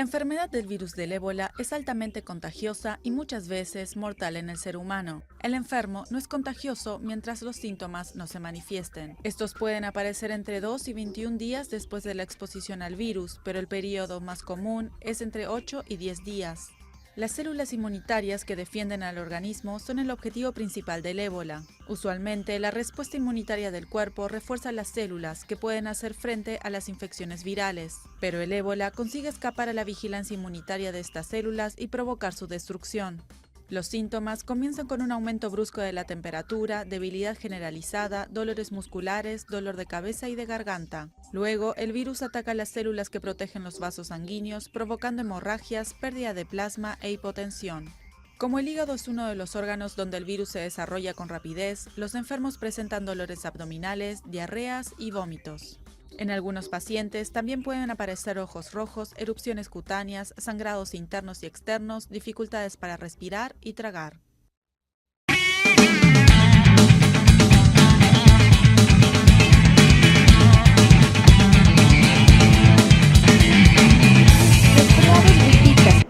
enfermedad del virus del ébola es altamente contagiosa y muchas veces mortal en el ser humano. El enfermo no es contagioso mientras los síntomas no se manifiesten. Estos pueden aparecer entre 2 y 21 días después de la exposición al virus, pero el periodo más común es entre 8 y 10 días. Las células inmunitarias que defienden al organismo son el objetivo principal del ébola. Usualmente, la respuesta inmunitaria del cuerpo refuerza las células que pueden hacer frente a las infecciones virales, pero el ébola consigue escapar a la vigilancia inmunitaria de estas células y provocar su destrucción. Los síntomas comienzan con un aumento brusco de la temperatura, debilidad generalizada, dolores musculares, dolor de cabeza y de garganta. Luego, el virus ataca las células que protegen los vasos sanguíneos, provocando hemorragias, pérdida de plasma e hipotensión. Como el hígado es uno de los órganos donde el virus se desarrolla con rapidez, los enfermos presentan dolores abdominales, diarreas y vómitos. En algunos pacientes también pueden aparecer ojos rojos, erupciones cutáneas, sangrados internos y externos, dificultades para respirar y tragar.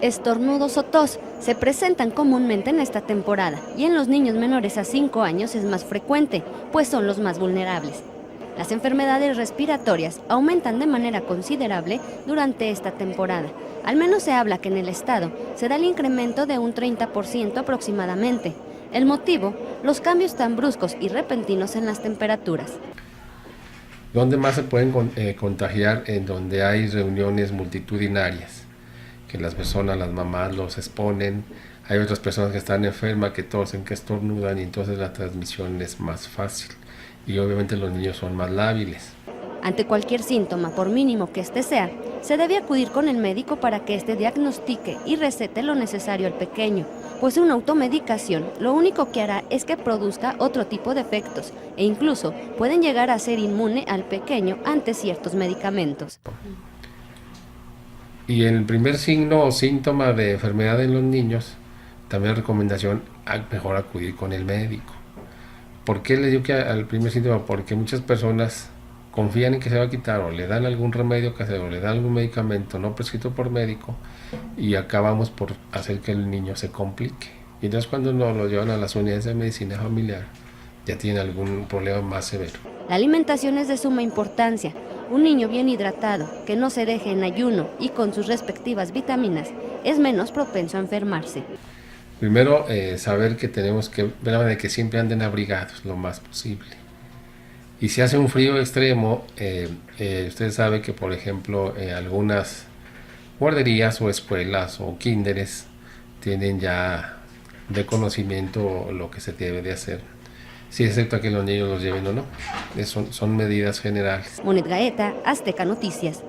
Estornudos o tos se presentan comúnmente en esta temporada y en los niños menores a 5 años es más frecuente, pues son los más vulnerables. Las enfermedades respiratorias aumentan de manera considerable durante esta temporada. Al menos se habla que en el estado se da el incremento de un 30% aproximadamente. El motivo, los cambios tan bruscos y repentinos en las temperaturas. ¿Dónde más se pueden contagiar? En donde hay reuniones multitudinarias, que las personas, las mamás los exponen. Hay otras personas que están enfermas, que tosen, que estornudan, y entonces la transmisión es más fácil. Y obviamente los niños son más lábiles. Ante cualquier síntoma, por mínimo que éste sea, se debe acudir con el médico para que éste diagnostique y recete lo necesario al pequeño, pues una automedicación lo único que hará es que produzca otro tipo de efectos e incluso pueden llegar a ser inmune al pequeño ante ciertos medicamentos. Y el primer signo o síntoma de enfermedad en los niños, también recomendación, mejor acudir con el médico. ¿Por qué les digo que al primer síntoma? Porque muchas personas confían en que se va a quitar, o le dan algún remedio casero, o le dan algún medicamento no prescrito por médico, y acabamos por hacer que el niño se complique. Y entonces cuando nos lo llevan a las unidades de medicina familiar, ya tiene algún problema más severo. La alimentación es de suma importancia. Un niño bien hidratado, que no se deje en ayuno y con sus respectivas vitaminas, es menos propenso a enfermarse. Primero, saber que tenemos que ver de que siempre anden abrigados lo más posible. Y si hace un frío extremo, usted sabe que, por ejemplo, algunas guarderías o escuelas o kinderes tienen ya de conocimiento lo que se debe de hacer. Sí, excepto a que los niños los lleven o no. Son medidas generales. Monet Gaeta, Azteca Noticias.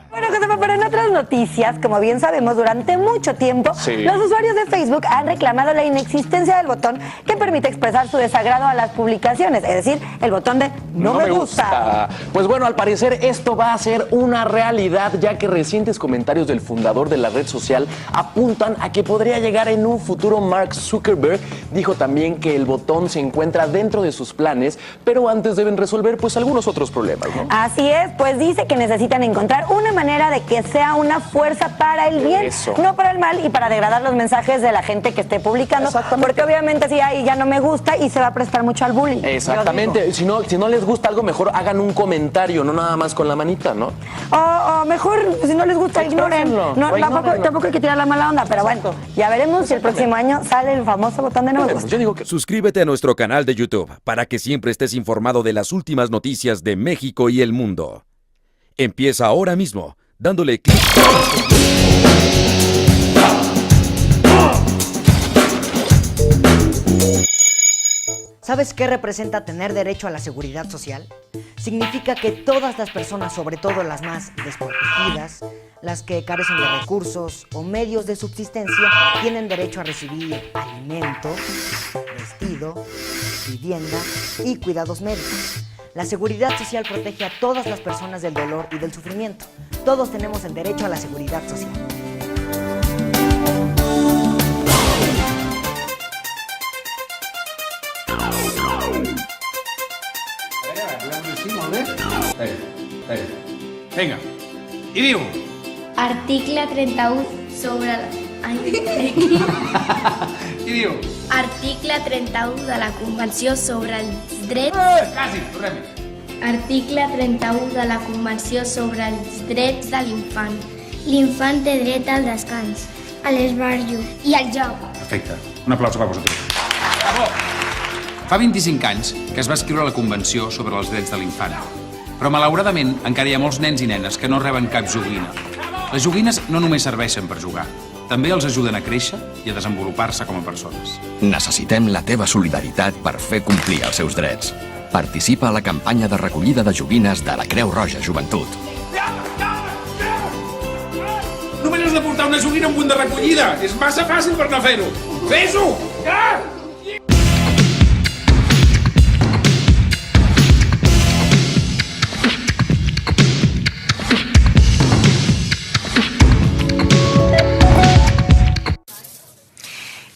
Bueno, Josefa, pero en otras noticias, como bien sabemos, durante mucho tiempo, los usuarios de Facebook han reclamado la inexistencia del botón que permite expresar su desagrado a las publicaciones, es decir, el botón de no me gusta. Pues bueno, al parecer esto va a ser una realidad, ya que recientes comentarios del fundador de la red social apuntan a que podría llegar en un futuro. Mark Zuckerberg dijo también que el botón se encuentra dentro de sus planes, pero antes deben resolver pues algunos otros problemas, ¿no? Así es, pues dice que necesitan encontrar una manera de que sea una fuerza para el bien, no para el mal, y para degradar los mensajes de la gente que esté publicando, porque obviamente si ahí ya no me gusta y se va a prestar mucho al bullying. Exactamente, si no les gusta algo, mejor hagan un comentario, no nada más con la manita, ¿no? O mejor, si no les gusta, ignoren. No, tampoco hay que tirar la mala onda, pero bueno, ya veremos si el próximo año sale el famoso botón de no me gusta. Yo digo que... Suscríbete a nuestro canal de YouTube para que siempre estés informado de las últimas noticias de México y el mundo. Empieza ahora mismo, dándole clic. ¿Sabes qué representa tener derecho a la seguridad social? Significa que todas las personas, sobre todo las más desprotegidas, las que carecen de recursos o medios de subsistencia, tienen derecho a recibir alimento, vestido, vivienda y cuidados médicos. La seguridad social protege a todas las personas del dolor y del sufrimiento. Todos tenemos el derecho a la seguridad social. Vinga, i diu... Article 31 sobre... I diu... Article 31 de la Convenció sobre els drets... Quasi, tornem-hi. Article 31 de la Convenció sobre els drets de l'infant. L'infant té dret al descans, a l'esbarjo i al joc. Perfecte. Un aplauso per vosaltres. Bravo! Fa 25 anys que es va escriure la Convenció sobre els drets de l'infant. Però, malauradament, encara hi ha molts nens i nenes que no reben cap joguina. Les joguines no només serveixen per jugar, també els ajuden a créixer i a desenvolupar-se com a persones. Necessitem la teva solidaritat per fer complir els seus drets. Participa a la campanya de recollida de joguines de la Creu Roja Joventut. Només has de portar una joguina amb un de recollida. És massa fàcil per no fer-ho. Fes-ho! Ja!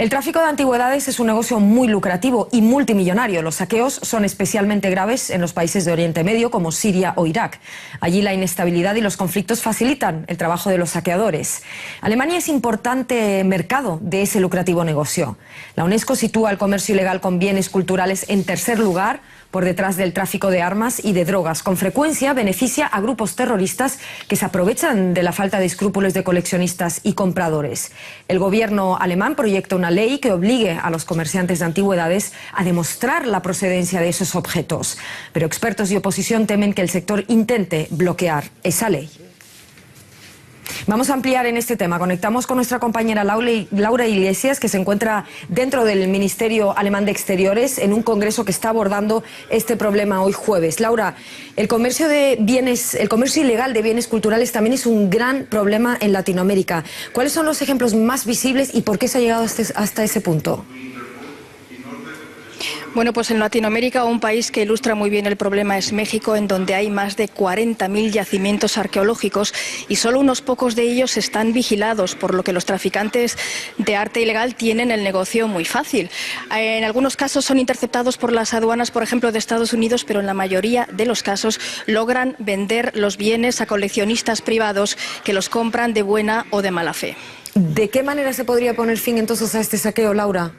El tráfico de antigüedades es un negocio muy lucrativo y multimillonario. Los saqueos son especialmente graves en los países de Oriente Medio como Siria o Irak. Allí la inestabilidad y los conflictos facilitan el trabajo de los saqueadores. Alemania es importante mercado de ese lucrativo negocio. La UNESCO sitúa el comercio ilegal con bienes culturales en tercer lugar, por detrás del tráfico de armas y de drogas. Con frecuencia beneficia a grupos terroristas que se aprovechan de la falta de escrúpulos de coleccionistas y compradores. El gobierno alemán proyecta una ley que obligue a los comerciantes de antigüedades a demostrar la procedencia de esos objetos. Pero expertos y oposición temen que el sector intente bloquear esa ley. Vamos a ampliar en este tema. Conectamos con nuestra compañera Laura Iglesias, que se encuentra dentro del Ministerio Alemán de Exteriores en un congreso que está abordando este problema hoy jueves. Laura, el comercio ilegal de bienes culturales también es un gran problema en Latinoamérica. ¿Cuáles son los ejemplos más visibles y por qué se ha llegado hasta ese punto? Bueno, pues en Latinoamérica un país que ilustra muy bien el problema es México, en donde hay más de 40.000 yacimientos arqueológicos y solo unos pocos de ellos están vigilados, por lo que los traficantes de arte ilegal tienen el negocio muy fácil. En algunos casos son interceptados por las aduanas, por ejemplo, de Estados Unidos, pero en la mayoría de los casos logran vender los bienes a coleccionistas privados que los compran de buena o de mala fe. ¿De qué manera se podría poner fin entonces a este saqueo, Laura?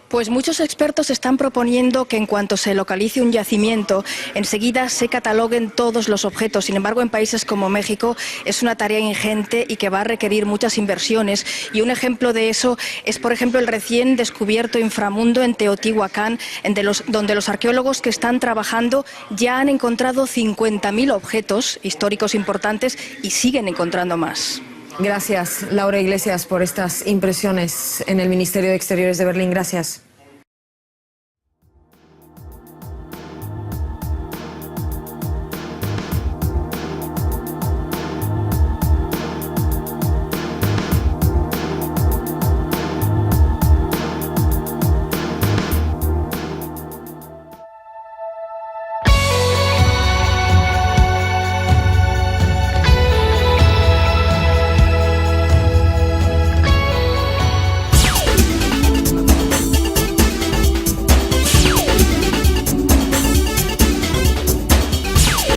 Pues muchos expertos están proponiendo que en cuanto se localice un yacimiento, enseguida se cataloguen todos los objetos. Sin embargo, en países como México es una tarea ingente y que va a requerir muchas inversiones. Y un ejemplo de eso es, por ejemplo, el recién descubierto inframundo en Teotihuacán, donde los arqueólogos que están trabajando ya han encontrado 50.000 objetos históricos importantes y siguen encontrando más. Gracias, Laura Iglesias, por estas impresiones en el Ministerio de Exteriores de Berlín. Gracias.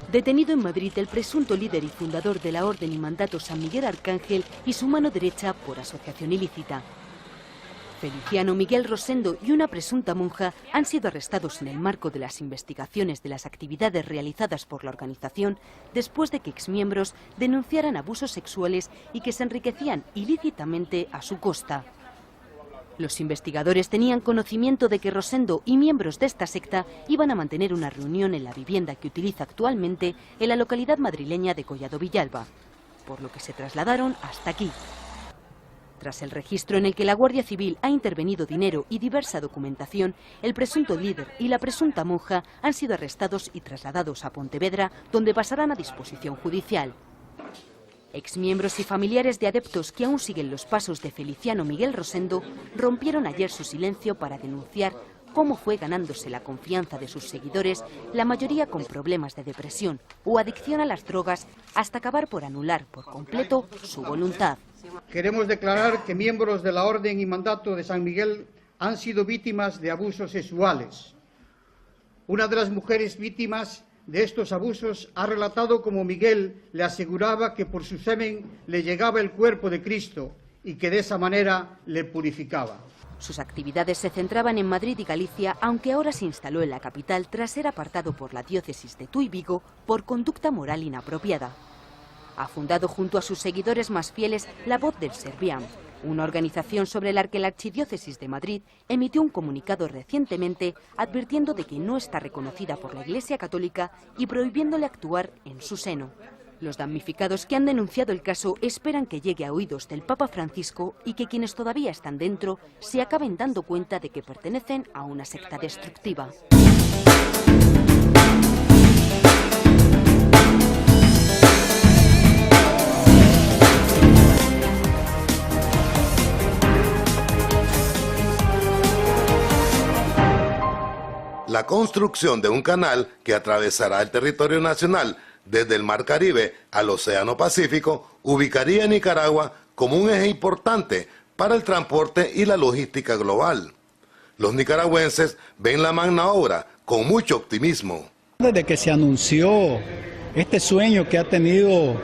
Detenido en Madrid el presunto líder y fundador de la Orden y Mandato San Miguel Arcángel y su mano derecha por asociación ilícita. Feliciano Miguel Rosendo y una presunta monja han sido arrestados en el marco de las investigaciones de las actividades realizadas por la organización después de que exmiembros denunciaran abusos sexuales y que se enriquecían ilícitamente a su costa. Los investigadores tenían conocimiento de que Rosendo y miembros de esta secta iban a mantener una reunión en la vivienda que utiliza actualmente en la localidad madrileña de Collado Villalba, por lo que se trasladaron hasta aquí. Tras el registro en el que la Guardia Civil ha intervenido dinero y diversa documentación, el presunto líder y la presunta monja han sido arrestados y trasladados a Pontevedra, donde pasarán a disposición judicial. Exmiembros y familiares de adeptos que aún siguen los pasos de Feliciano Miguel Rosendo rompieron ayer su silencio para denunciar cómo fue ganándose la confianza de sus seguidores, la mayoría con problemas de depresión o adicción a las drogas, hasta acabar por anular por completo su voluntad. Queremos declarar que miembros de la Orden y Mandato de San Miguel han sido víctimas de abusos sexuales. Una de las mujeres víctimas de estos abusos ha relatado cómo Miguel le aseguraba que por su semen le llegaba el cuerpo de Cristo y que de esa manera le purificaba. Sus actividades se centraban en Madrid y Galicia, aunque ahora se instaló en la capital tras ser apartado por la diócesis de Tuy y Vigo por conducta moral inapropiada. Ha fundado junto a sus seguidores más fieles La Voz del Serviam, una organización sobre la que la Archidiócesis de Madrid emitió un comunicado recientemente advirtiendo de que no está reconocida por la Iglesia Católica y prohibiéndole actuar en su seno. Los damnificados que han denunciado el caso esperan que llegue a oídos del Papa Francisco y que quienes todavía están dentro se acaben dando cuenta de que pertenecen a una secta destructiva. La construcción de un canal que atravesará el territorio nacional desde el Mar Caribe al Océano Pacífico ubicaría a Nicaragua como un eje importante para el transporte y la logística global. Los nicaragüenses ven la magna obra con mucho optimismo. Desde que se anunció este sueño que ha tenido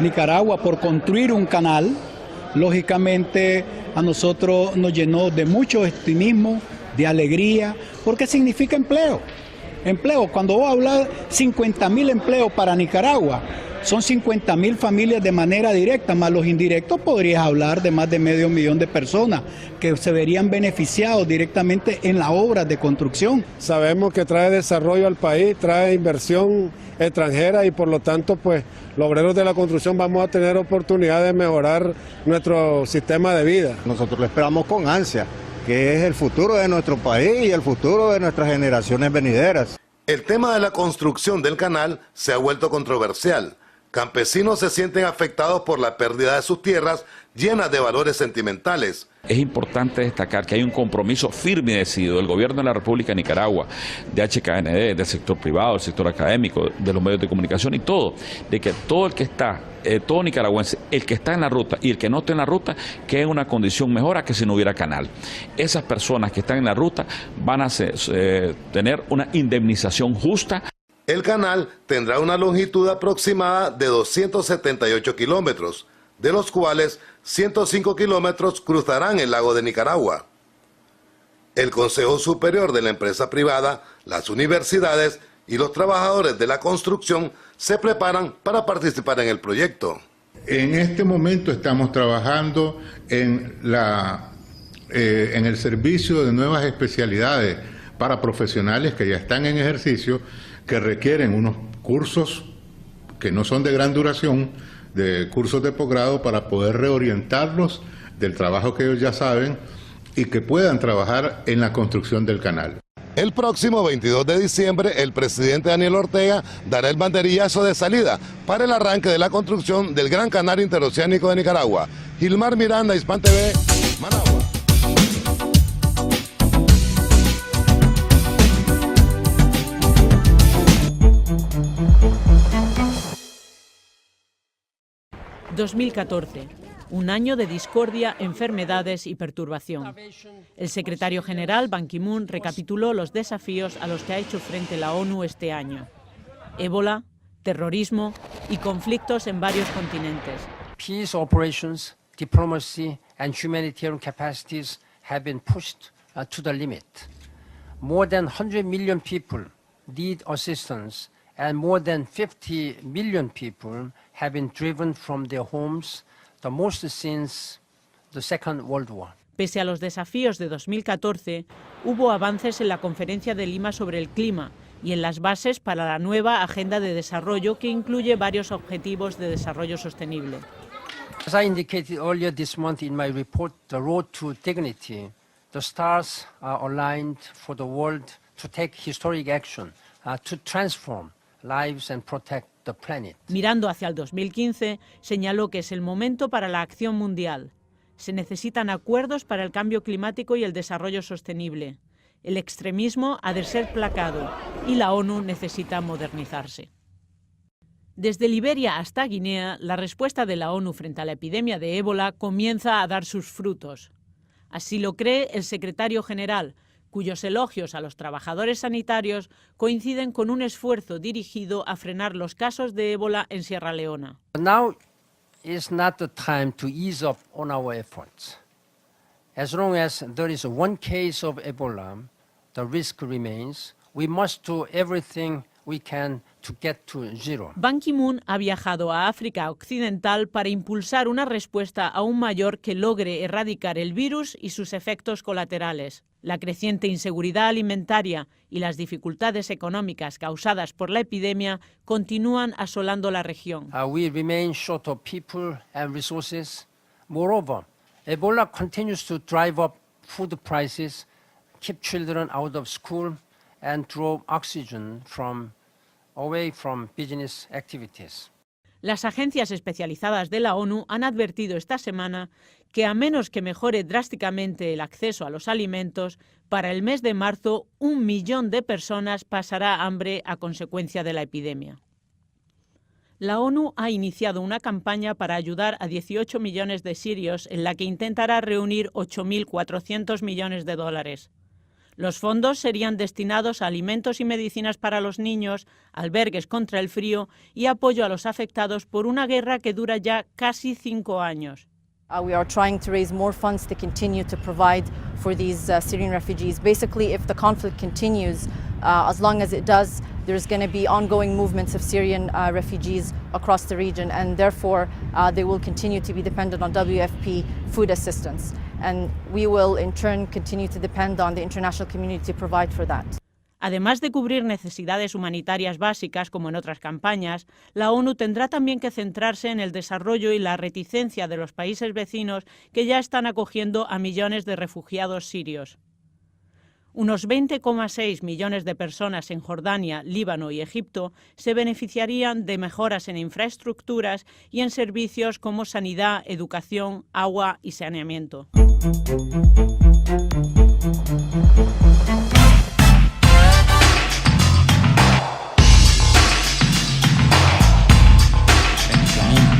Nicaragua por construir un canal, lógicamente a nosotros nos llenó de mucho optimismo, de alegría, porque significa empleo. Empleo, cuando vos hablas 50.000 empleos para Nicaragua, son 50.000 familias de manera directa, más los indirectos podrías hablar de más de 500.000 de personas que se verían beneficiados directamente en las obras de construcción. Sabemos que trae desarrollo al país, trae inversión extranjera y por lo tanto pues los obreros de la construcción vamos a tener oportunidad de mejorar nuestro sistema de vida. Nosotros lo esperamos con ansia, que es el futuro de nuestro país y el futuro de nuestras generaciones venideras. El tema de la construcción del canal se ha vuelto controversial. Campesinos se sienten afectados por la pérdida de sus tierras llenas de valores sentimentales. Es importante destacar que hay un compromiso firme y decidido del gobierno de la República de Nicaragua, de HKND, del sector privado, del sector académico, de los medios de comunicación y todo, de que todo el que está, todo nicaragüense, el que está en la ruta y el que no está en la ruta, quede en una condición mejor a que si no hubiera canal. Esas personas que están en la ruta van a tener una indemnización justa. El canal tendrá una longitud aproximada de 278 kilómetros, de los cuales 105 kilómetros cruzarán el lago de Nicaragua. El Consejo Superior de la empresa privada, las universidades y los trabajadores de la construcción se preparan para participar en el proyecto. En este momento estamos trabajando en el servicio de nuevas especialidades para profesionales que ya están en ejercicio, que requieren unos cursos que no son de gran duración, de cursos de posgrado para poder reorientarlos del trabajo que ellos ya saben y que puedan trabajar en la construcción del canal. El próximo 22 de diciembre, el presidente Daniel Ortega dará el banderillazo de salida para el arranque de la construcción del Gran Canal Interoceánico de Nicaragua. Gilmar Miranda, Hispan TV, Managua. ...2014... un año de discordia, enfermedades y perturbación. El secretario general Ban Ki-moon recapituló los desafíos a los que ha hecho frente la ONU este año. Ébola, terrorismo y conflictos en varios continentes. Peace operations, diplomacy and humanitarian capacities have been pushed to the limit. More than 100 million people need assistance and more than 50 million people have been driven from their homes, the most since the Second World War. Pese a los desafíos de 2014, hubo avances en la Conferencia de Lima sobre el clima y en las bases para la nueva Agenda de Desarrollo que incluye varios objetivos de desarrollo sostenible. As I indicated earlier this month in my report, The Road to Dignity, the stars are aligned for the world to take historic action to transform lives and protect the planet. Mirando hacia el 2015, señaló que es el momento para la acción mundial. Se necesitan acuerdos para el cambio climático y el desarrollo sostenible. El extremismo ha de ser placado y la ONU necesita modernizarse. Desde Liberia hasta Guinea, la respuesta de la ONU frente a la epidemia de ébola comienza a dar sus frutos. Así lo cree el secretario general, cuyos elogios a los trabajadores sanitarios coinciden con un esfuerzo dirigido a frenar los casos de ébola en Sierra Leona. Now is not the time to ease up on our efforts. As long as there is one case of Ebola, the risk remains. We must do everything we can to get to zero. Ban Ki-moon ha viajado a África Occidental para impulsar una respuesta aún mayor que logre erradicar el virus y sus efectos colaterales. La creciente inseguridad alimentaria y las dificultades económicas causadas por la epidemia continúan asolando la región. We remain short of people and resources. Moreover, Ebola continues to drive up food prices, keep children out of school, and draw oxygen away from business activities. Las agencias especializadas de la ONU han advertido esta semana que a menos que mejore drásticamente el acceso a los alimentos, para el mes de marzo 1 millón de personas pasará hambre a consecuencia de la epidemia. La ONU ha iniciado una campaña para ayudar a 18 millones de sirios en la que intentará reunir 8.400 millones de dólares. Los fondos serían destinados a alimentos y medicinas para los niños, albergues contra el frío y apoyo a los afectados por una guerra que dura ya casi 5 años. We are trying to raise more funds to continue to provide for these Syrian refugees. Basically, if the conflict continues, as long as it does, there's going to be ongoing movements of Syrian refugees across the region, and therefore they will continue to be dependent on WFP food assistance. And we will, in turn, continue to depend on the international community to provide for that. Además de cubrir necesidades humanitarias básicas, como en otras campañas, la ONU tendrá también que centrarse en el desarrollo y la reticencia de los países vecinos que ya están acogiendo a millones de refugiados sirios. Unos 20,6 millones de personas en Jordania, Líbano y Egipto se beneficiarían de mejoras en infraestructuras y en servicios como sanidad, educación, agua y saneamiento.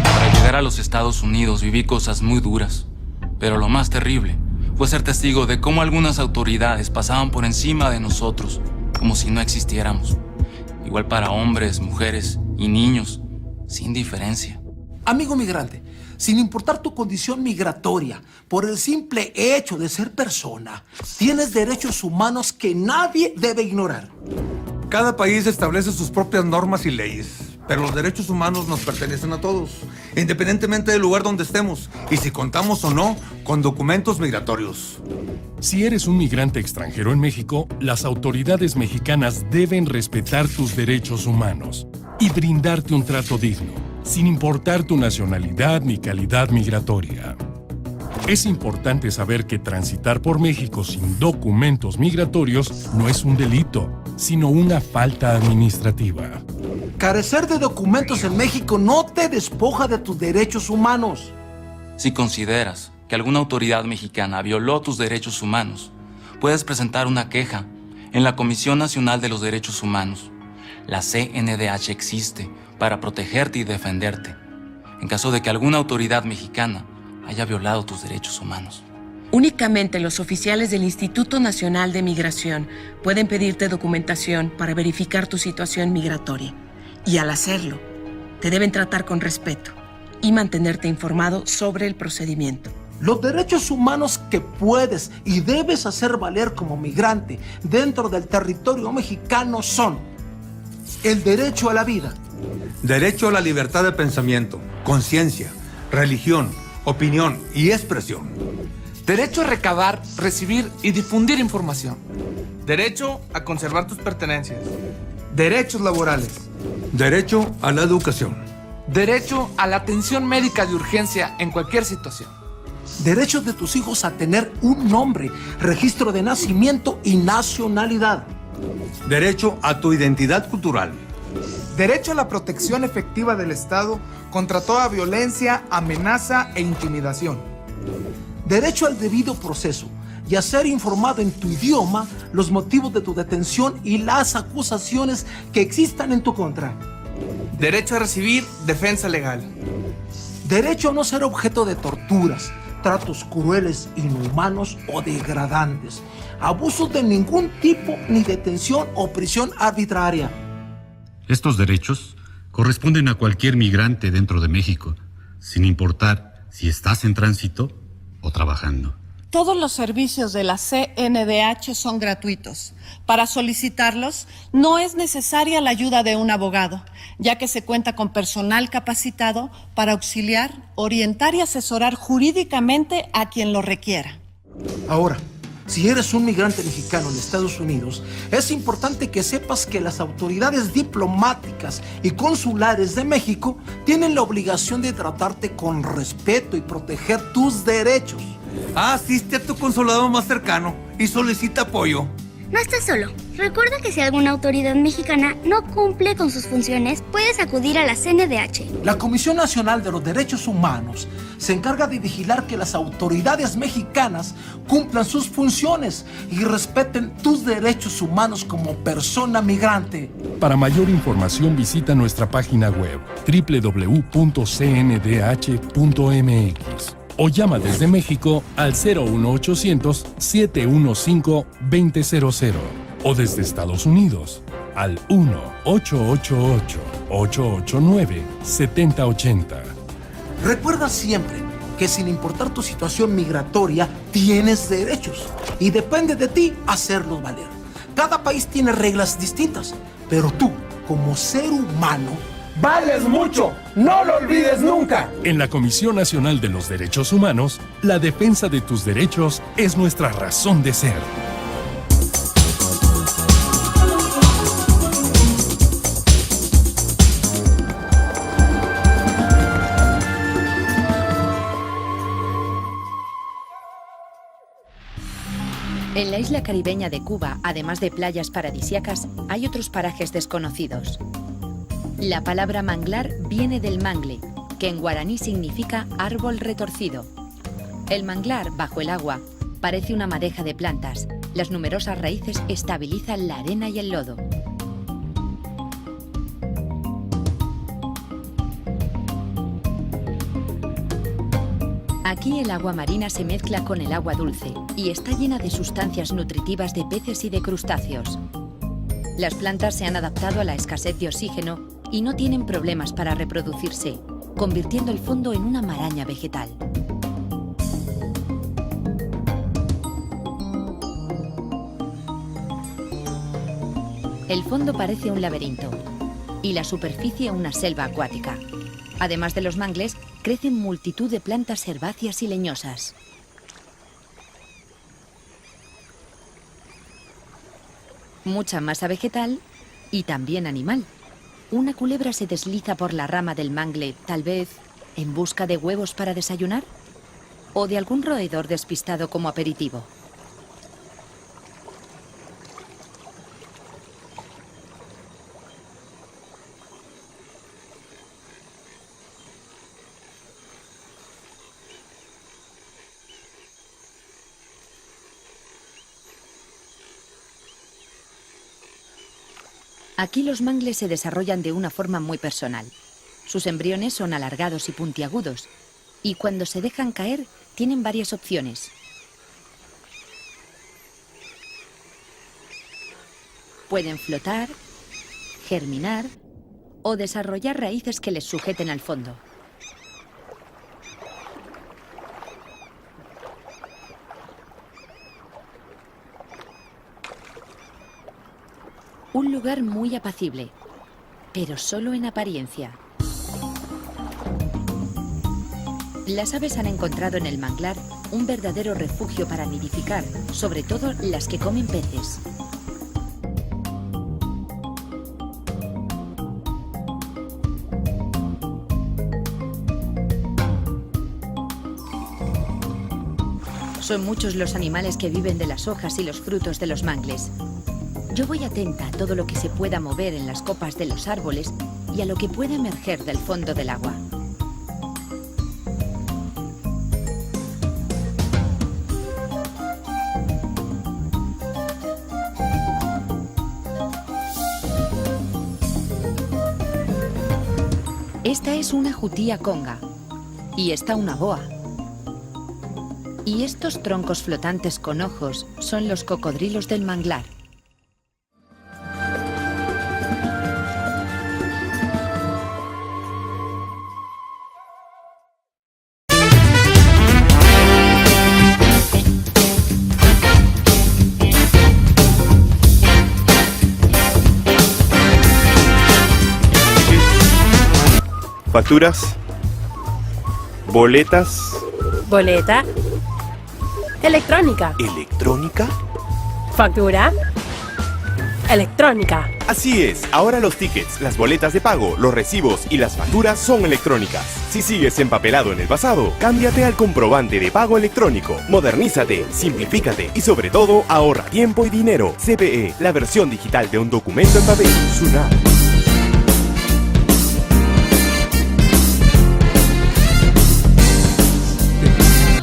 Para llegar a los Estados Unidos viví cosas muy duras, pero lo más terrible fue ser testigo de cómo algunas autoridades pasaban por encima de nosotros, como si no existiéramos. Igual para hombres, mujeres y niños, sin diferencia. Amigo migrante, sin importar tu condición migratoria, por el simple hecho de ser persona, tienes derechos humanos que nadie debe ignorar. Cada país establece sus propias normas y leyes, pero los derechos humanos nos pertenecen a todos, independientemente del lugar donde estemos y si contamos o no con documentos migratorios. Si eres un migrante extranjero en México, las autoridades mexicanas deben respetar tus derechos humanos y brindarte un trato digno, sin importar tu nacionalidad ni calidad migratoria. Es importante saber que transitar por México sin documentos migratorios no es un delito, sino una falta administrativa. Carecer de documentos en México no te despoja de tus derechos humanos. Si consideras que alguna autoridad mexicana violó tus derechos humanos, puedes presentar una queja en la Comisión Nacional de los Derechos Humanos. La CNDH existe para protegerte y defenderte en caso de que alguna autoridad mexicana haya violado tus derechos humanos. Únicamente los oficiales del Instituto Nacional de Migración pueden pedirte documentación para verificar tu situación migratoria. Y al hacerlo, te deben tratar con respeto y mantenerte informado sobre el procedimiento. Los derechos humanos que puedes y debes hacer valer como migrante dentro del territorio mexicano son el derecho a la vida, Derecho a la libertad de pensamiento, conciencia, religión, opinión y expresión. Derecho a recabar, recibir y difundir información. Derecho a conservar tus pertenencias. Derechos laborales. Derecho a la educación. Derecho a la atención médica de urgencia en cualquier situación. Derechos de tus hijos a tener un nombre, registro de nacimiento y nacionalidad. Derecho a tu identidad cultural. Derecho a la protección efectiva del Estado contra toda violencia, amenaza e intimidación. Derecho al debido proceso y a ser informado en tu idioma los motivos de tu detención y las acusaciones que existan en tu contra. Derecho a recibir defensa legal. Derecho a no ser objeto de torturas, tratos crueles, inhumanos o degradantes, abusos de ningún tipo ni detención o prisión arbitraria. Estos derechos corresponden a cualquier migrante dentro de México, sin importar si estás en tránsito o trabajando. Todos los servicios de la CNDH son gratuitos. Para solicitarlos no es necesaria la ayuda de un abogado, ya que se cuenta con personal capacitado para auxiliar, orientar y asesorar jurídicamente a quien lo requiera. Ahora, si eres un migrante mexicano en Estados Unidos, es importante que sepas que las autoridades diplomáticas y consulares de México tienen la obligación de tratarte con respeto y proteger tus derechos. Asiste a tu consulado más cercano y solicita apoyo. No estás solo. Recuerda que si alguna autoridad mexicana no cumple con sus funciones, puedes acudir a la CNDH. La Comisión Nacional de los Derechos Humanos se encarga de vigilar que las autoridades mexicanas cumplan sus funciones y respeten tus derechos humanos como persona migrante. Para mayor información visita nuestra página web www.cndh.mx o llama desde México al 01800-715-2000 o desde Estados Unidos al 1-888-889-7080. Recuerda siempre que sin importar tu situación migratoria, tienes derechos y depende de ti hacerlos valer. Cada país tiene reglas distintas, pero tú, como ser humano, ¡vales mucho! ¡No lo olvides nunca! En la Comisión Nacional de los Derechos Humanos, la defensa de tus derechos es nuestra razón de ser. En la isla caribeña de Cuba, además de playas paradisíacas, hay otros parajes desconocidos. La palabra manglar viene del mangle, que en guaraní significa árbol retorcido. El manglar, bajo el agua, parece una madeja de plantas. Las numerosas raíces estabilizan la arena y el lodo. Aquí el agua marina se mezcla con el agua dulce y está llena de sustancias nutritivas de peces y de crustáceos. Las plantas se han adaptado a la escasez de oxígeno y no tienen problemas para reproducirse, convirtiendo el fondo en una maraña vegetal. El fondo parece un laberinto y la superficie una selva acuática. Además de los mangles, crecen multitud de plantas herbáceas y leñosas. Mucha masa vegetal y también animal. Una culebra se desliza por la rama del mangle, tal vez en busca de huevos para desayunar o de algún roedor despistado como aperitivo. Aquí los mangles se desarrollan de una forma muy personal. Sus embriones son alargados y puntiagudos, y cuando se dejan caer, tienen varias opciones. Pueden flotar, germinar o desarrollar raíces que les sujeten al fondo. Un lugar muy apacible, pero solo en apariencia. Las aves han encontrado en el manglar un verdadero refugio para nidificar, sobre todo las que comen peces. Son muchos los animales que viven de las hojas y los frutos de los mangles. Yo voy atenta a todo lo que se pueda mover en las copas de los árboles y a lo que pueda emerger del fondo del agua. Esta es una jutía conga y esta una boa. Y estos troncos flotantes con ojos son los cocodrilos del manglar. Facturas, boletas. Boleta. Electrónica. ¿Electrónica? Factura. Electrónica. Así es, ahora los tickets, las boletas de pago, los recibos y las facturas son electrónicas. Si sigues empapelado en el pasado, cámbiate al comprobante de pago electrónico. Modernízate, simplifícate y sobre todo ahorra tiempo y dinero. CPE, la versión digital de un documento en papel. SUNAT.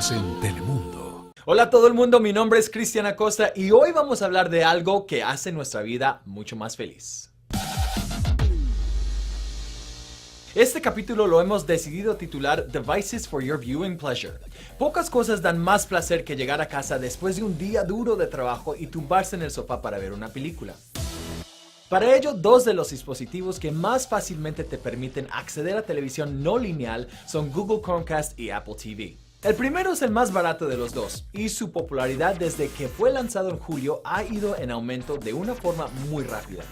En Telemundo. Hola a todo el mundo, mi nombre es Cristian Acosta y hoy vamos a hablar de algo que hace nuestra vida mucho más feliz. Este capítulo lo hemos decidido titular Devices for Your Viewing Pleasure. Pocas cosas dan más placer que llegar a casa después de un día duro de trabajo y tumbarse en el sofá para ver una película. Para ello, dos de los dispositivos que más fácilmente te permiten acceder a televisión no lineal son Google Chromecast y Apple TV. El primero es el más barato de los dos, y su popularidad desde que fue lanzado en julio ha ido en aumento de una forma muy rápida.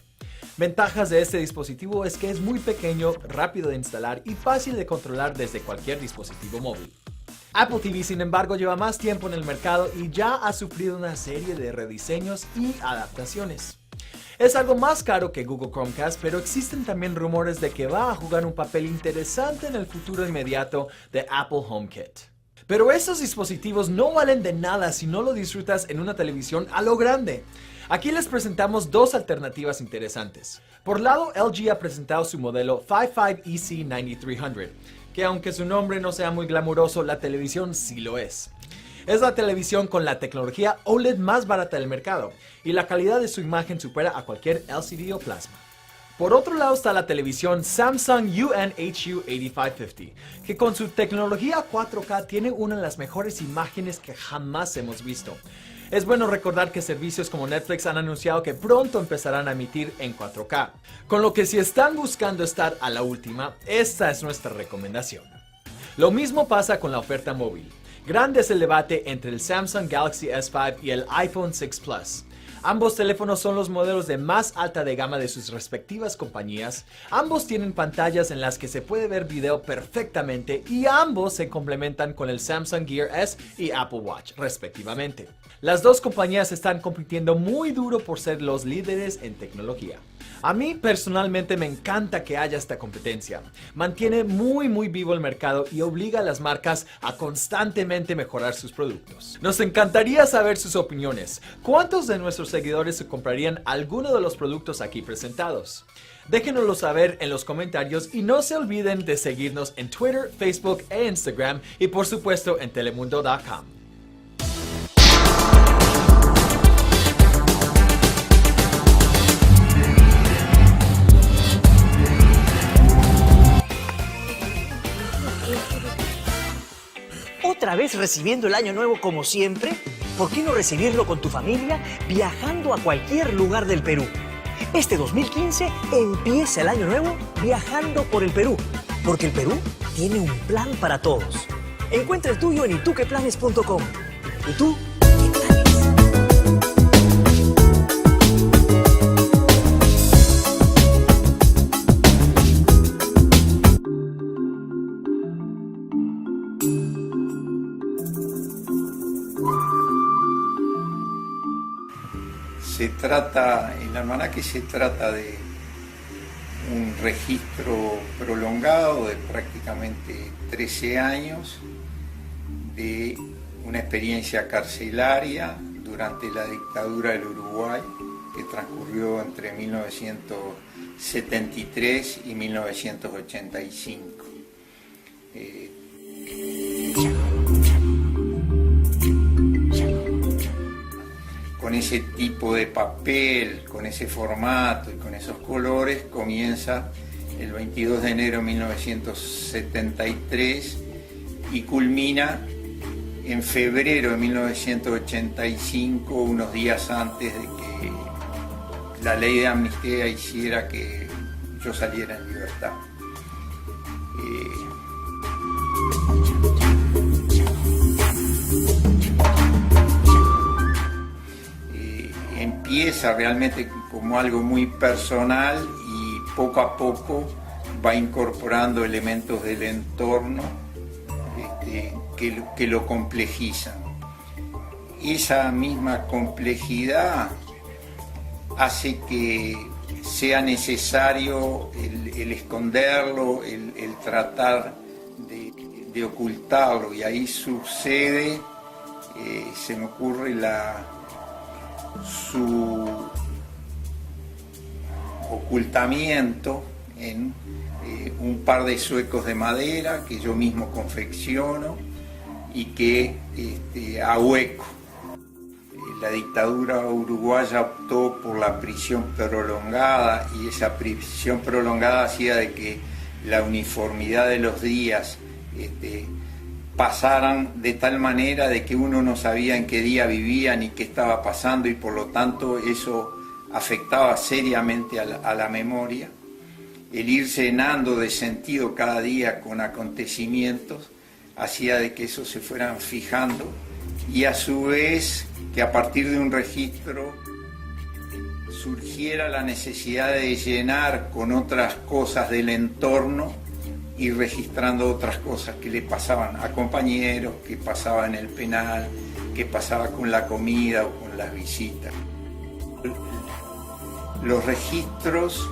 Ventajas de este dispositivo es que es muy pequeño, rápido de instalar y fácil de controlar desde cualquier dispositivo móvil. Apple TV, sin embargo, lleva más tiempo en el mercado y ya ha sufrido una serie de rediseños y adaptaciones. Es algo más caro que Google Chromecast, pero existen también rumores de que va a jugar un papel interesante en el futuro inmediato de Apple HomeKit. Pero estos dispositivos no valen de nada si no lo disfrutas en una televisión a lo grande. Aquí les presentamos dos alternativas interesantes. Por lado, LG ha presentado su modelo 55EC9300, que aunque su nombre no sea muy glamuroso, la televisión sí lo es. Es la televisión con la tecnología OLED más barata del mercado, y la calidad de su imagen supera a cualquier LCD o plasma. Por otro lado está la televisión Samsung UNHU8550, que con su tecnología 4K tiene una de las mejores imágenes que jamás hemos visto. Es bueno recordar que servicios como Netflix han anunciado que pronto empezarán a emitir en 4K, con lo que si están buscando estar a la última, esta es nuestra recomendación. Lo mismo pasa con la oferta móvil. Grande es el debate entre el Samsung Galaxy S5 y el iPhone 6 Plus. Ambos teléfonos son los modelos de más alta de gama de sus respectivas compañías, ambos tienen pantallas en las que se puede ver video perfectamente y ambos se complementan con el Samsung Gear S y Apple Watch, respectivamente. Las dos compañías están compitiendo muy duro por ser los líderes en tecnología. A mí personalmente me encanta que haya esta competencia. Mantiene muy vivo el mercado y obliga a las marcas a constantemente mejorar sus productos. Nos encantaría saber sus opiniones. ¿Cuántos de nuestros seguidores se comprarían alguno de los productos aquí presentados? Déjenoslo saber en los comentarios y no se olviden de seguirnos en Twitter, Facebook e Instagram y por supuesto en telemundo.com. ¿Otra vez recibiendo el año nuevo como siempre? ¿Por qué no recibirlo con tu familia viajando a cualquier lugar del Perú? Este 2015 empieza el año nuevo viajando por el Perú, porque el Perú tiene un plan para todos. Encuentra el tuyo en ituqueplanes.com. ¿Y tú? El almanaque se trata de un registro prolongado de prácticamente 13 años de una experiencia carcelaria durante la dictadura del Uruguay que transcurrió entre 1973 y 1985. Con ese tipo de papel, con ese formato y con esos colores comienza el 22 de enero de 1973 y culmina en febrero de 1985, unos días antes de que la ley de amnistía hiciera que yo saliera en libertad. Empieza realmente como algo muy personal y poco a poco va incorporando elementos del entorno que lo complejizan. Esa misma complejidad hace que sea necesario el esconderlo, el tratar de ocultarlo, y ahí sucede, se me ocurre su ocultamiento en un par de zuecos de madera que yo mismo confecciono y que ahueco. La dictadura uruguaya optó por la prisión prolongada, y esa prisión prolongada hacía de que la uniformidad de los días pasaran de tal manera de que uno no sabía en qué día vivía ni qué estaba pasando, y por lo tanto eso afectaba seriamente a la memoria. El ir llenando de sentido cada día con acontecimientos hacía de que eso se fueran fijando, y a su vez que a partir de un registro surgiera la necesidad de llenar con otras cosas del entorno y registrando otras cosas que le pasaban a compañeros, que pasaba en el penal, que pasaba con la comida o con las visitas. Los registros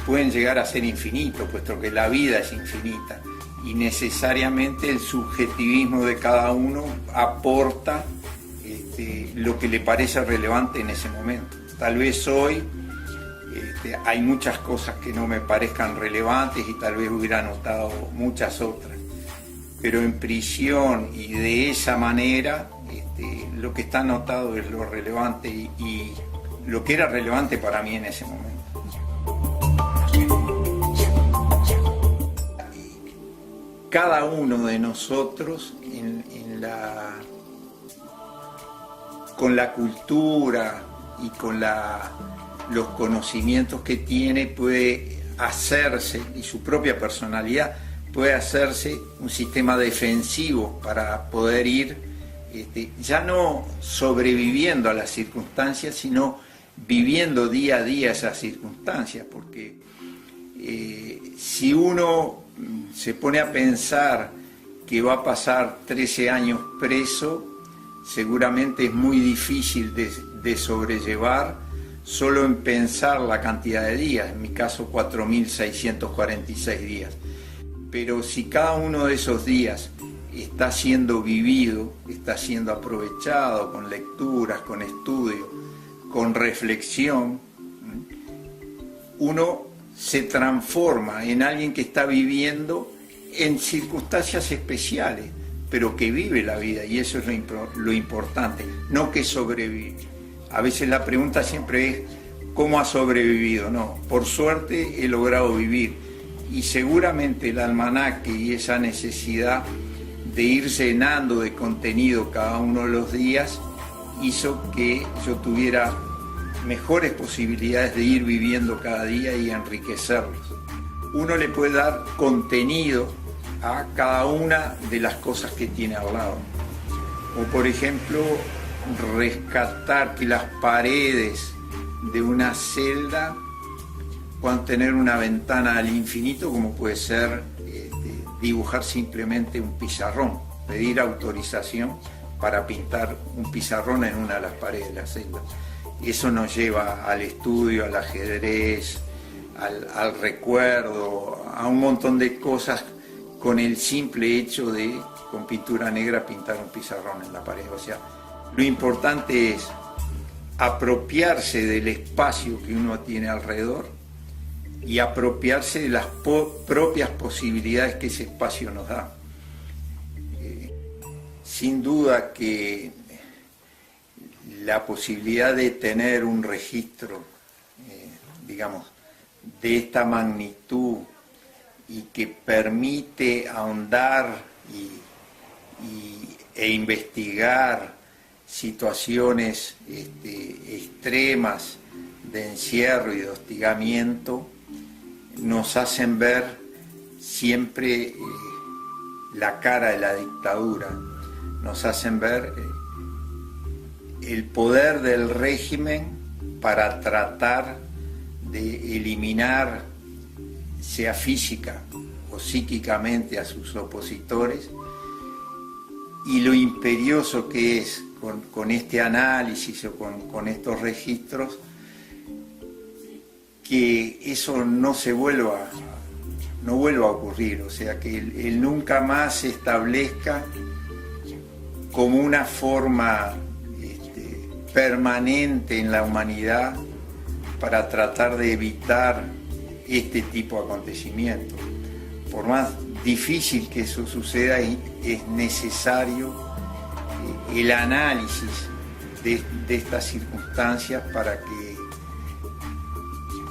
pueden llegar a ser infinitos, puesto que la vida es infinita, y necesariamente el subjetivismo de cada uno aporta lo que le parece relevante en ese momento. Tal vez hoy hay muchas cosas que no me parezcan relevantes y tal vez hubiera notado muchas otras, pero en prisión y de esa manera lo que está anotado es lo relevante y lo que era relevante para mí en ese momento. Cada uno de nosotros con la cultura y con los conocimientos que tiene puede hacerse, y su propia personalidad puede hacerse un sistema defensivo para poder ir ya no sobreviviendo a las circunstancias, sino viviendo día a día esas circunstancias, porque si uno se pone a pensar que va a pasar 13 años preso, seguramente es muy difícil de sobrellevar solo en pensar la cantidad de días, en mi caso 4.646 días. Pero si cada uno de esos días está siendo vivido, está siendo aprovechado con lecturas, con estudio, con reflexión, uno se transforma en alguien que está viviendo en circunstancias especiales, pero que vive la vida, y eso es lo importante, no que sobrevive. A veces la pregunta siempre es, ¿cómo ha sobrevivido? No, por suerte he logrado vivir, y seguramente el almanaque y esa necesidad de ir llenando de contenido cada uno de los días hizo que yo tuviera mejores posibilidades de ir viviendo cada día y enriquecerlos. Uno le puede dar contenido a cada una de las cosas que tiene al lado. O por ejemplo, rescatar que las paredes de una celda puedan tener una ventana al infinito, como puede ser dibujar simplemente un pizarrón, pedir autorización para pintar un pizarrón en una de las paredes de la celda. Y eso nos lleva al estudio, al ajedrez, al recuerdo, a un montón de cosas con el simple hecho de, con pintura negra, pintar un pizarrón en la pared. O sea, lo importante es apropiarse del espacio que uno tiene alrededor y apropiarse de las propias posibilidades que ese espacio nos da. Sin duda que la posibilidad de tener un registro, digamos, de esta magnitud y que permite ahondar y e investigar situaciones extremas de encierro y de hostigamiento nos hacen ver siempre la cara de la dictadura, nos hacen ver el poder del régimen para tratar de eliminar, sea física o psíquicamente, a sus opositores, y lo imperioso que es con este análisis o con estos registros que eso no vuelva a ocurrir, o sea, que el nunca más se establezca como una forma permanente en la humanidad para tratar de evitar este tipo de acontecimientos. Por más difícil que eso suceda, es necesario el análisis de estas circunstancias para que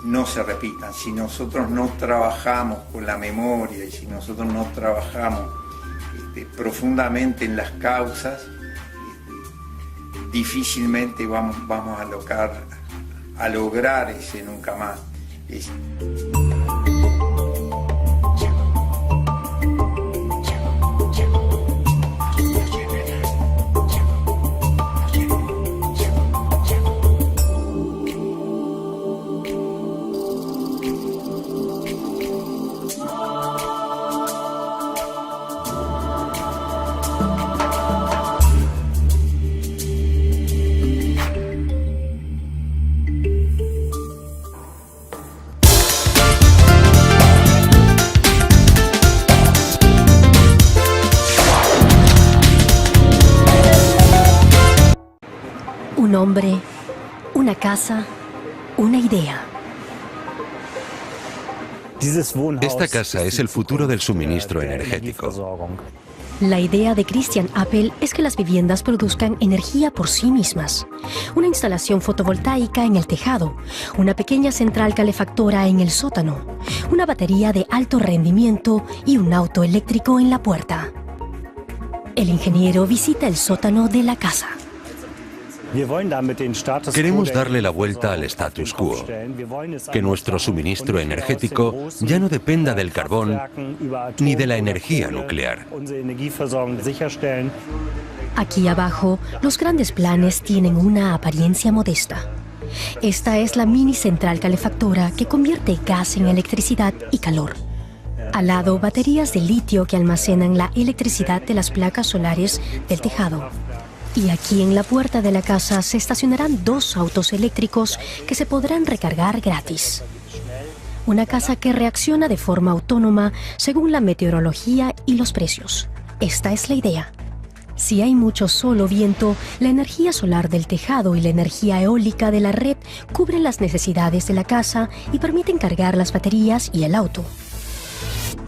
no se repitan. Si nosotros no trabajamos con la memoria y si nosotros no trabajamos profundamente en las causas, difícilmente vamos a lograr ese nunca más. Un hombre, una casa, una idea. Esta casa es el futuro del suministro energético. La idea de Christian Appel es que las viviendas produzcan energía por sí mismas. Una instalación fotovoltaica en el tejado, una pequeña central calefactora en el sótano, una batería de alto rendimiento y un auto eléctrico en la puerta. El ingeniero visita el sótano de la casa. Queremos darle la vuelta al status quo, que nuestro suministro energético ya no dependa del carbón ni de la energía nuclear. Aquí abajo, los grandes planes tienen una apariencia modesta. Esta es la mini central calefactora que convierte gas en electricidad y calor. Al lado, baterías de litio que almacenan la electricidad de las placas solares del tejado. Y aquí en la puerta de la casa se estacionarán 2 autos eléctricos que se podrán recargar gratis. Una casa que reacciona de forma autónoma según la meteorología y los precios. Esta es la idea. Si hay mucho sol o viento, la energía solar del tejado y la energía eólica de la red cubren las necesidades de la casa y permiten cargar las baterías y el auto.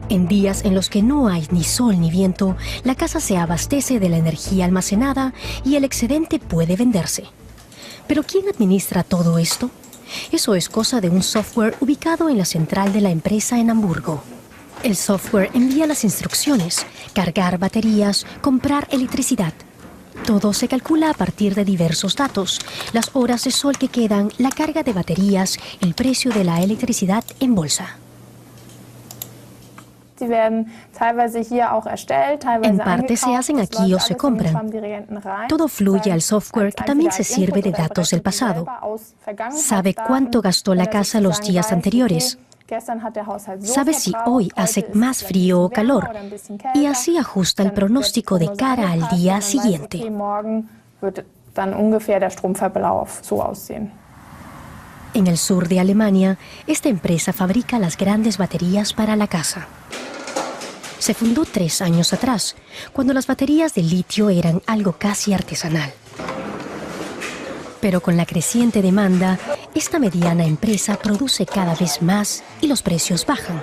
En días en los que no hay ni sol ni viento, la casa se abastece de la energía almacenada y el excedente puede venderse. ¿Pero quién administra todo esto? Eso es cosa de un software ubicado en la central de la empresa en Hamburgo. El software envía las instrucciones: cargar baterías, comprar electricidad. Todo se calcula a partir de diversos datos: las horas de sol que quedan, la carga de baterías, el precio de la electricidad en bolsa. En parte se hacen aquí o se compran. Todo fluye al software que también se sirve de datos del pasado. Sabe cuánto gastó la casa los días anteriores. Sabe si hoy hace más frío o calor. Y así ajusta el pronóstico de cara al día siguiente. En el sur de Alemania, esta empresa fabrica las grandes baterías para la casa. Se fundó 3 años atrás, cuando las baterías de litio eran algo casi artesanal. Pero con la creciente demanda, esta mediana empresa produce cada vez más y los precios bajan.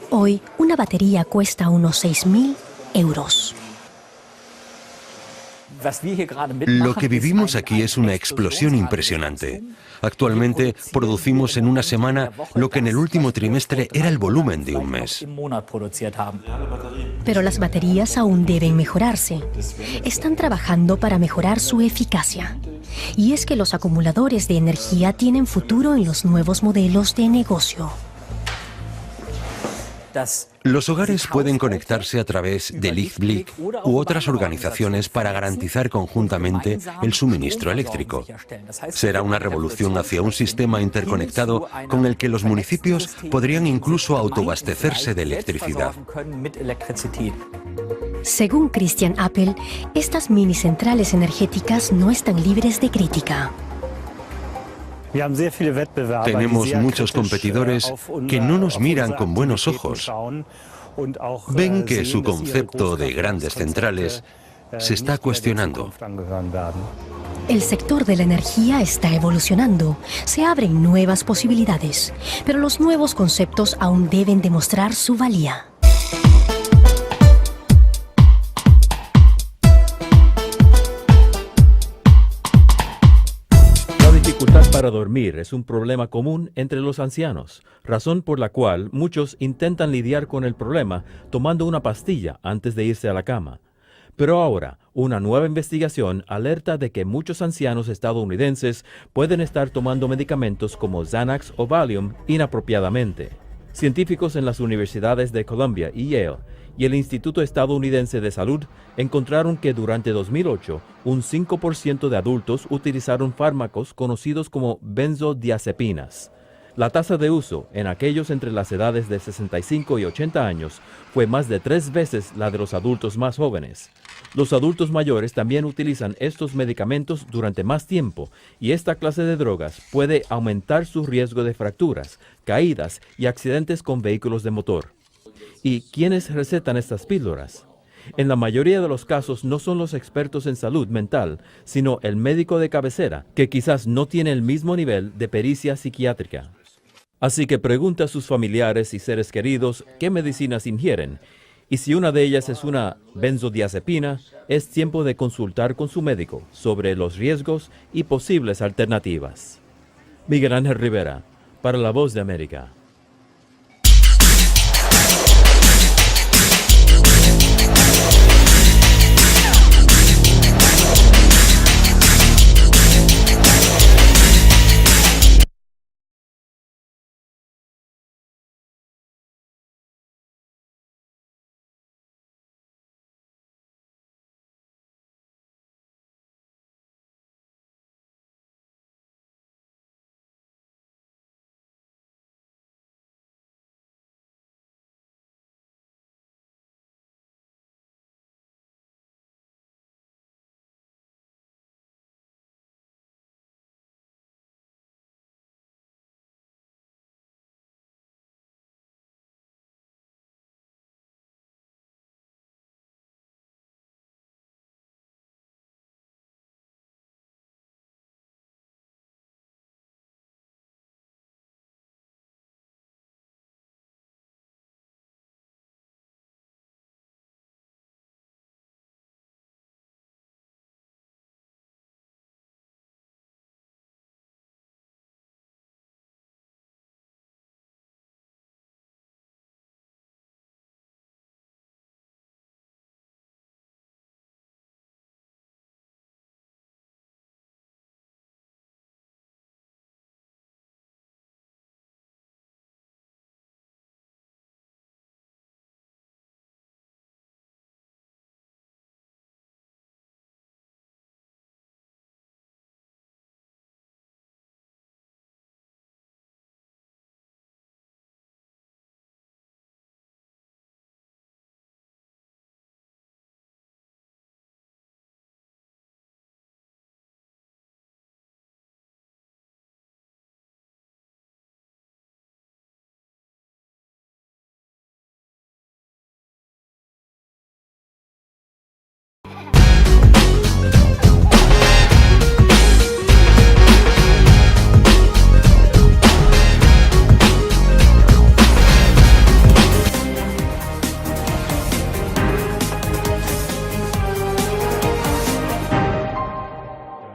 Hoy, una batería cuesta unos 6.000 euros. Lo que vivimos aquí es una explosión impresionante. Actualmente producimos en una semana lo que en el último trimestre era el volumen de un mes. Pero las baterías aún deben mejorarse. Están trabajando para mejorar su eficacia. Y es que los acumuladores de energía tienen futuro en los nuevos modelos de negocio. Los hogares pueden conectarse a través de Lichtblick u otras organizaciones para garantizar conjuntamente el suministro eléctrico. Será una revolución hacia un sistema interconectado con el que los municipios podrían incluso autoabastecerse de electricidad. Según Christian Appel, estas mini centrales energéticas no están libres de crítica. Tenemos muchos competidores que no nos miran con buenos ojos. Ven que su concepto de grandes centrales se está cuestionando. El sector de la energía está evolucionando, se abren nuevas posibilidades, pero los nuevos conceptos aún deben demostrar su valía. La dificultad para dormir es un problema común entre los ancianos, razón por la cual muchos intentan lidiar con el problema tomando una pastilla antes de irse a la cama. Pero ahora, una nueva investigación alerta de que muchos ancianos estadounidenses pueden estar tomando medicamentos como Xanax o Valium inapropiadamente. Científicos en las universidades de Columbia y Yale y el Instituto Estadounidense de Salud encontraron que durante 2008, un 5% de adultos utilizaron fármacos conocidos como benzodiazepinas. La tasa de uso en aquellos entre las edades de 65 y 80 años fue más de 3 veces la de los adultos más jóvenes. Los adultos mayores también utilizan estos medicamentos durante más tiempo y esta clase de drogas puede aumentar su riesgo de fracturas, caídas y accidentes con vehículos de motor. ¿Y quiénes recetan estas píldoras? En la mayoría de los casos no son los expertos en salud mental, sino el médico de cabecera, que quizás no tiene el mismo nivel de pericia psiquiátrica. Así que pregunta a sus familiares y seres queridos qué medicinas ingieren, y si una de ellas es una benzodiazepina, es tiempo de consultar con su médico sobre los riesgos y posibles alternativas. Miguel Ángel Rivera, para La Voz de América.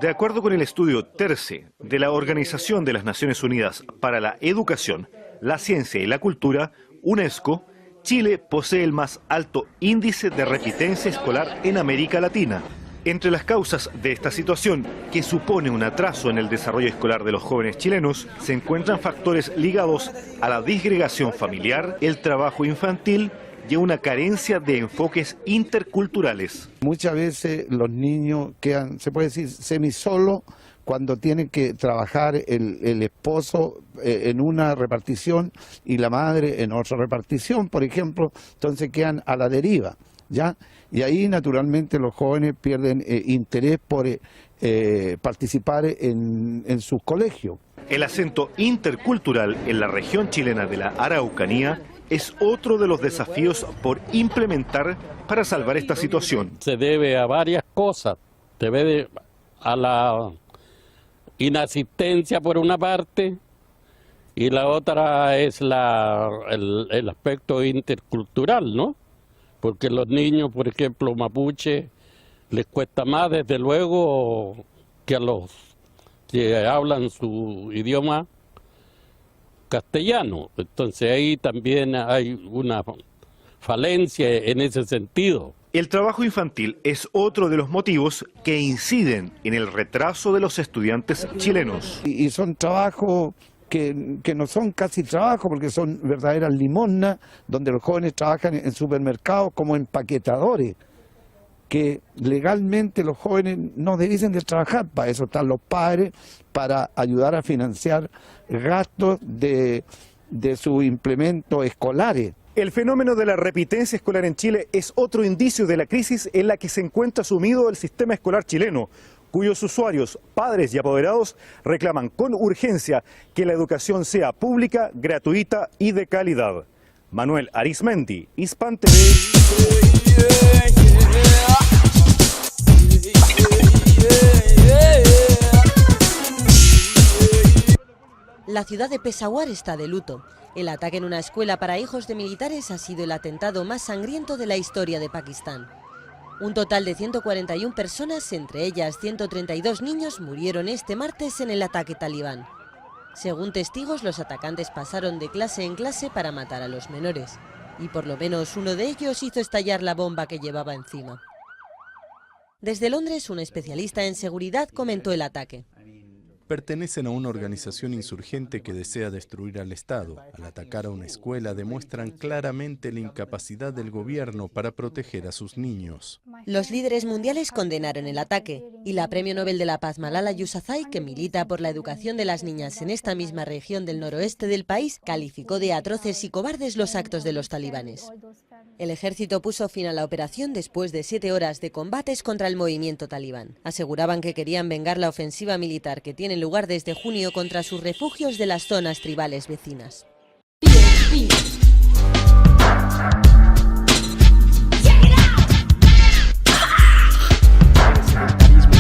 De acuerdo con el estudio TERCE de la Organización de las Naciones Unidas para la Educación, la Ciencia y la Cultura, UNESCO, Chile posee el más alto índice de repitencia escolar en América Latina. Entre las causas de esta situación, que supone un atraso en el desarrollo escolar de los jóvenes chilenos, se encuentran factores ligados a la disgregación familiar, el trabajo infantil y una carencia de enfoques interculturales. Muchas veces los niños quedan, se puede decir, semisolos cuando tienen que trabajar el esposo en una repartición y la madre en otra repartición, por ejemplo, entonces quedan a la deriva, ¿ya? Y ahí naturalmente los jóvenes pierden interés por participar en sus colegios. El acento intercultural en la región chilena de la Araucanía es otro de los desafíos por implementar para salvar esta situación. Se debe a varias cosas, se debe a la inasistencia por una parte y la otra es el aspecto intercultural, ¿no? Porque los niños, por ejemplo, mapuche, les cuesta más desde luego que a los que hablan su idioma castellano. Entonces ahí también hay una falencia en ese sentido. El trabajo infantil es otro de los motivos que inciden en el retraso de los estudiantes chilenos. Y son trabajos que no son casi trabajos, porque son verdaderas limosnas, donde los jóvenes trabajan en supermercados como empaquetadores, que legalmente los jóvenes no debiesen de trabajar. Para eso están los padres, para ayudar a financiar gastos de sus implementos escolares. El fenómeno de la repitencia escolar en Chile es otro indicio de la crisis en la que se encuentra sumido el sistema escolar chileno, cuyos usuarios, padres y apoderados reclaman con urgencia que la educación sea pública, gratuita y de calidad. Manuel Arismendi, Hispan TV. La ciudad de Peshawar está de luto. El ataque en una escuela para hijos de militares ha sido el atentado más sangriento de la historia de Pakistán. Un total de 141 personas, entre ellas 132 niños, murieron este martes en el ataque talibán. Según testigos, los atacantes pasaron de clase en clase para matar a los menores, y por lo menos uno de ellos hizo estallar la bomba que llevaba encima. Desde Londres, un especialista en seguridad comentó el ataque. Pertenecen a una organización insurgente que desea destruir al Estado. Al atacar a una escuela demuestran claramente la incapacidad del gobierno para proteger a sus niños. Los líderes mundiales condenaron el ataque y la Premio Nobel de la Paz Malala Yousafzai, que milita por la educación de las niñas en esta misma región del noroeste del país, calificó de atroces y cobardes los actos de los talibanes. El ejército puso fin a la operación después de 7 horas de combates contra el movimiento talibán. Aseguraban que querían vengar la ofensiva militar que tiene lugar desde junio contra sus refugios de las zonas tribales vecinas.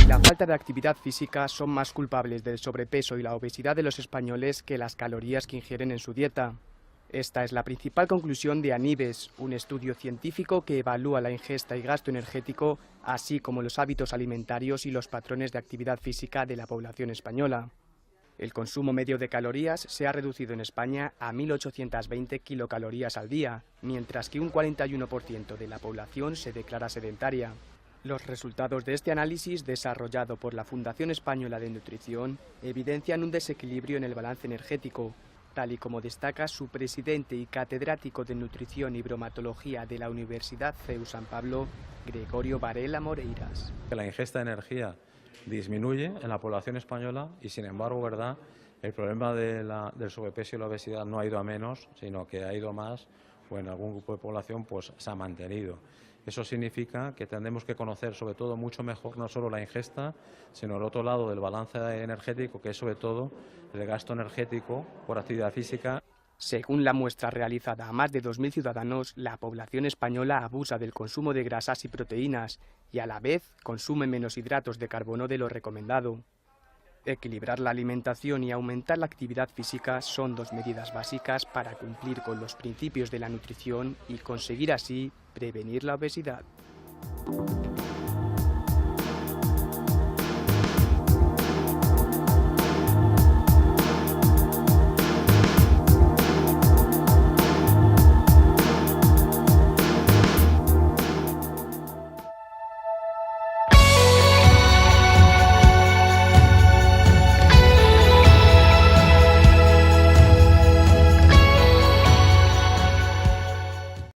La falta de actividad física son más culpables del sobrepeso y la obesidad de los españoles que las calorías que ingieren en su dieta. Esta es la principal conclusión de Anibes, un estudio científico que evalúa la ingesta y gasto energético, así como los hábitos alimentarios y los patrones de actividad física de la población española. El consumo medio de calorías se ha reducido en España a 1.820 kilocalorías al día, mientras que un 41% de la población se declara sedentaria. Los resultados de este análisis, desarrollado por la Fundación Española de Nutrición, evidencian un desequilibrio en el balance energético, tal y como destaca su presidente y catedrático de Nutrición y Bromatología de la Universidad CEU San Pablo, Gregorio Varela Moreiras. La ingesta de energía disminuye en la población española y, sin embargo, ¿verdad?, el problema del sobrepeso y la obesidad no ha ido a menos, sino que ha ido a más, o en algún grupo de población pues se ha mantenido. Eso significa que tendremos que conocer sobre todo mucho mejor no solo la ingesta, sino el otro lado del balance energético, que es sobre todo el gasto energético por actividad física. Según la muestra realizada a más de 2.000 ciudadanos, la población española abusa del consumo de grasas y proteínas y a la vez consume menos hidratos de carbono de lo recomendado. Equilibrar la alimentación y aumentar la actividad física son dos medidas básicas para cumplir con los principios de la nutrición y conseguir así prevenir la obesidad.